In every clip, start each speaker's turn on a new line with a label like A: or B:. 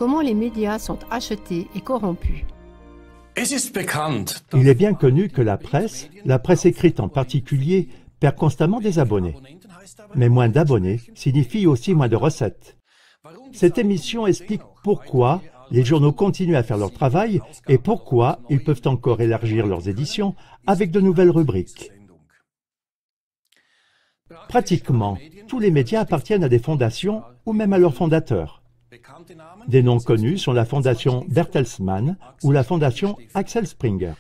A: comment les médias sont achetés et corrompus.
B: Il est bien connu que la presse écrite en particulier, perd constamment des abonnés. Mais moins d'abonnés signifie aussi moins de recettes. Cette émission explique pourquoi les journaux continuent à faire leur travail et pourquoi ils peuvent encore élargir leurs éditions avec de nouvelles rubriques. Pratiquement, tous les médias appartiennent à des fondations ou même à leurs fondateurs. Des noms connus sont la fondation Bertelsmann ou la fondation Axel Springer.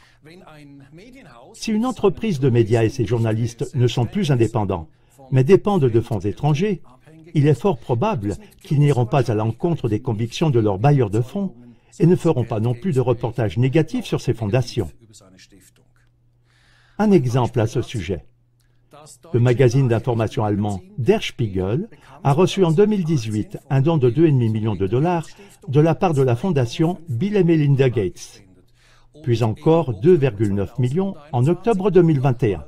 B: Si une entreprise de médias et ses journalistes ne sont plus indépendants, mais dépendent de fonds étrangers, il est fort probable qu'ils n'iront pas à l'encontre des convictions de leurs bailleurs de fonds et ne feront pas non plus de reportages négatifs sur ces fondations. Un exemple à ce sujet. Le magazine d'information allemand Der Spiegel a reçu en 2018 un don de 2,5 millions de dollars de la part de la fondation Bill et Melinda Gates, puis encore 2,9 millions en octobre 2021.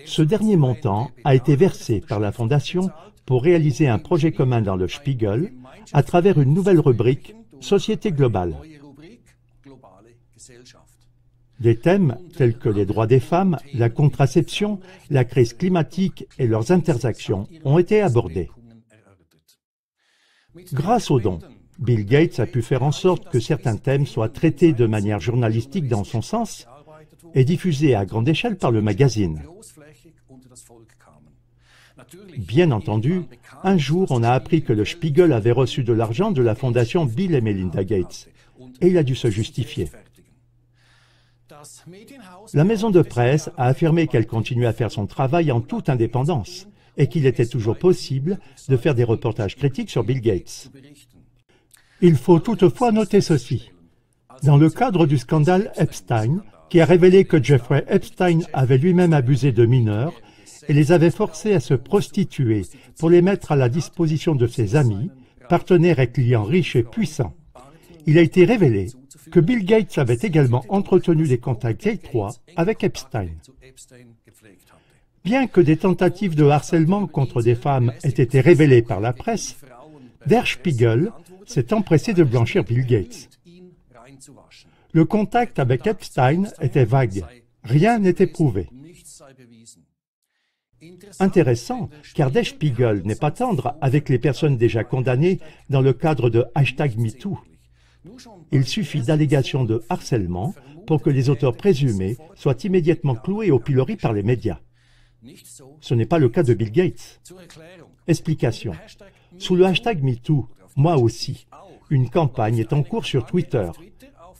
B: Ce dernier montant a été versé par la fondation pour réaliser un projet commun dans le Spiegel à travers une nouvelle rubrique « Société globale ». Des thèmes tels que les droits des femmes, la contraception, la crise climatique et leurs intersections ont été abordés. Grâce aux dons, Bill Gates a pu faire en sorte que certains thèmes soient traités de manière journalistique dans son sens et diffusés à grande échelle par le magazine. Bien entendu, un jour on a appris que le Spiegel avait reçu de l'argent de la fondation Bill et Melinda Gates, et il a dû se justifier. La maison de presse a affirmé qu'elle continuait à faire son travail en toute indépendance et qu'il était toujours possible de faire des reportages critiques sur Bill Gates. Il faut toutefois noter ceci. Dans le cadre du scandale Epstein, qui a révélé que Jeffrey Epstein avait lui-même abusé de mineurs et les avait forcés à se prostituer pour les mettre à la disposition de ses amis, partenaires et clients riches et puissants, il a été révélé que Bill Gates avait également entretenu des contacts étroits avec Epstein. Bien que des tentatives de harcèlement contre des femmes aient été révélées par la presse, Der Spiegel s'est empressé de blanchir Bill Gates. Le contact avec Epstein était vague, rien n'était prouvé. Intéressant, car Der Spiegel n'est pas tendre avec les personnes déjà condamnées dans le cadre de #MeToo. Il suffit d'allégations de harcèlement pour que les auteurs présumés soient immédiatement cloués au pilori par les médias. Ce n'est pas le cas de Bill Gates. Explication. Sous le #MeToo, moi aussi, une campagne est en cours sur Twitter,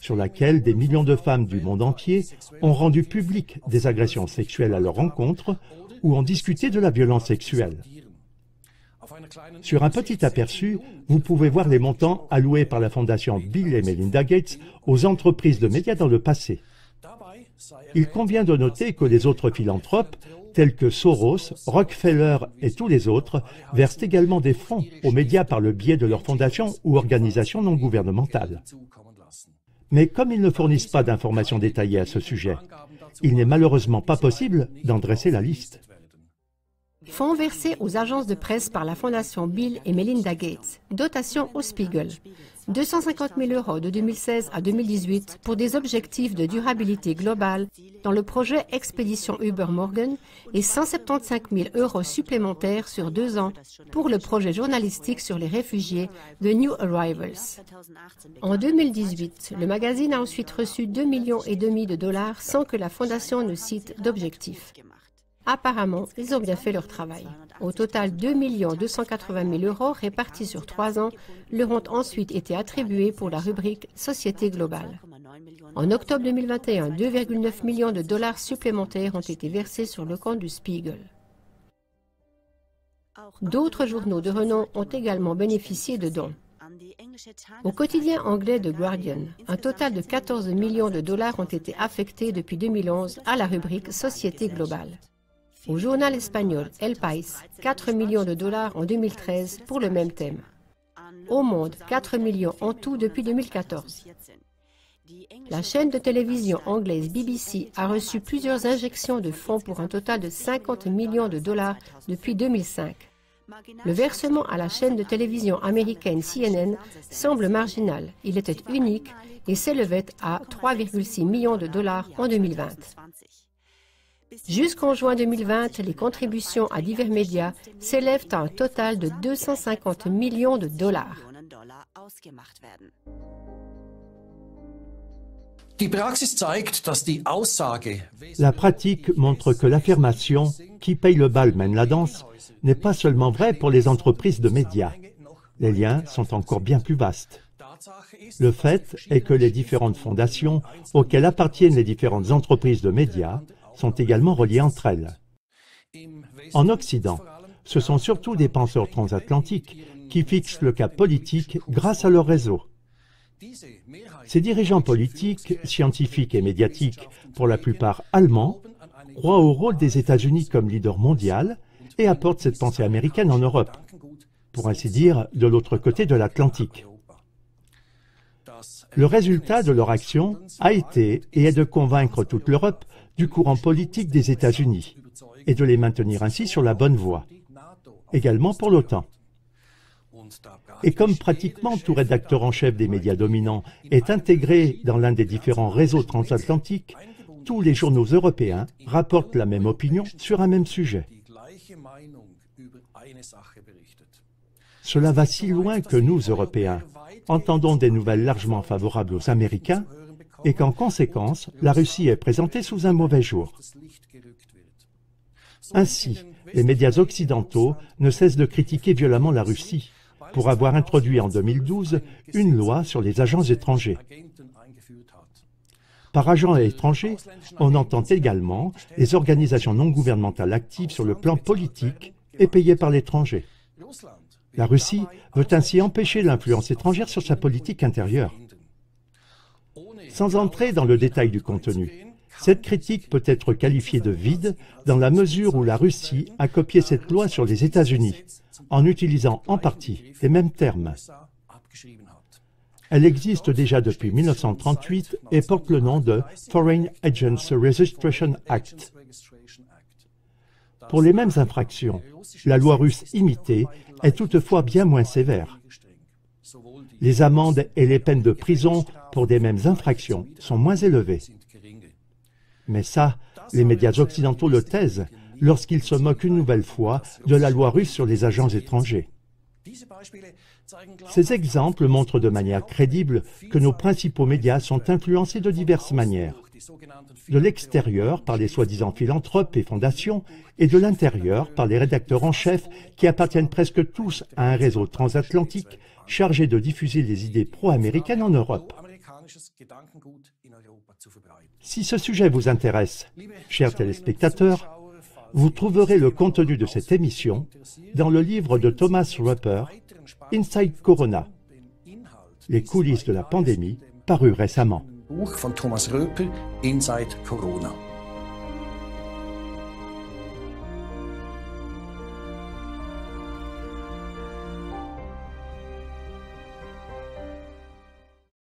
B: sur laquelle des millions de femmes du monde entier ont rendu publiques des agressions sexuelles à leur encontre ou ont discuté de la violence sexuelle. Sur un petit aperçu, vous pouvez voir les montants alloués par la fondation Bill et Melinda Gates aux entreprises de médias dans le passé. Il convient de noter que les autres philanthropes, tels que Soros, Rockefeller et tous les autres, versent également des fonds aux médias par le biais de leurs fondations ou organisations non gouvernementales. Mais comme ils ne fournissent pas d'informations détaillées à ce sujet, il n'est malheureusement pas possible d'en dresser la liste.
A: Fonds versés aux agences de presse par la fondation Bill et Melinda Gates. Dotation au Spiegel. 250 000 € de 2016 à 2018 pour des objectifs de durabilité globale dans le projet Expédition Uber Morgan et 175 000 € supplémentaires sur 2 ans pour le projet journalistique sur les réfugiés The New Arrivals. En 2018, le magazine a ensuite reçu 2,5 millions de dollars sans que la fondation ne cite d'objectifs. Apparemment, ils ont bien fait leur travail. Au total, 2 280 000 € répartis sur 3 ans leur ont ensuite été attribués pour la rubrique Société globale. En octobre 2021, 2,9 millions de dollars supplémentaires ont été versés sur le compte du Spiegel. D'autres journaux de renom ont également bénéficié de dons. Au quotidien anglais The Guardian, un total de 14 millions de dollars ont été affectés depuis 2011 à la rubrique Société globale. Au journal espagnol El País, 4 millions de dollars en 2013 pour le même thème. Au Monde, 4 millions en tout depuis 2014. La chaîne de télévision anglaise BBC a reçu plusieurs injections de fonds pour un total de 50 millions de dollars depuis 2005. Le versement à la chaîne de télévision américaine CNN semble marginal. Il était unique et s'élevait à 3,6 millions de dollars en 2020. Jusqu'en juin 2020, les contributions à divers médias s'élèvent à un total de 250 millions de dollars.
B: La pratique montre que l'affirmation « qui paye le bal mène la danse » n'est pas seulement vraie pour les entreprises de médias. Les liens sont encore bien plus vastes. Le fait est que les différentes fondations auxquelles appartiennent les différentes entreprises de médias sont également reliées entre elles. En Occident, ce sont surtout des penseurs transatlantiques qui fixent le cap politique grâce à leur réseau. Ces dirigeants politiques, scientifiques et médiatiques, pour la plupart allemands, croient au rôle des États-Unis comme leader mondial et apportent cette pensée américaine en Europe, pour ainsi dire de l'autre côté de l'Atlantique. Le résultat de leur action a été et est de convaincre toute l'Europe du courant politique des États-Unis et de les maintenir ainsi sur la bonne voie. Également pour l'OTAN. Et comme pratiquement tout rédacteur en chef des médias dominants est intégré dans l'un des différents réseaux transatlantiques, tous les journaux européens rapportent la même opinion sur un même sujet. Cela va si loin que nous, Européens, entendons des nouvelles largement favorables aux Américains et qu'en conséquence, la Russie est présentée sous un mauvais jour. Ainsi, les médias occidentaux ne cessent de critiquer violemment la Russie pour avoir introduit en 2012 une loi sur les agents étrangers. Par agents étrangers, on entend également les organisations non gouvernementales actives sur le plan politique et payées par l'étranger. La Russie veut ainsi empêcher l'influence étrangère sur sa politique intérieure. Sans entrer dans le détail du contenu, cette critique peut être qualifiée de vide dans la mesure où la Russie a copié cette loi sur les États-Unis, en utilisant en partie les mêmes termes. Elle existe déjà depuis 1938 et porte le nom de Foreign Agents Registration Act. Pour les mêmes infractions, la loi russe imitée est toutefois bien moins sévère. Les amendes et les peines de prison pour des mêmes infractions sont moins élevées. Mais ça, les médias occidentaux le taisent lorsqu'ils se moquent une nouvelle fois de la loi russe sur les agents étrangers. Ces exemples montrent de manière crédible que nos principaux médias sont influencés de diverses manières. De l'extérieur par les soi-disant philanthropes et fondations, et de l'intérieur par les rédacteurs en chef qui appartiennent presque tous à un réseau transatlantique chargé de diffuser les idées pro-américaines en Europe. Si ce sujet vous intéresse, chers téléspectateurs, vous trouverez le contenu de cette émission dans le livre de Thomas Rupper, Inside Corona, les coulisses de la pandémie, paru récemment.
C: Buch von Thomas Röper, Inside Corona.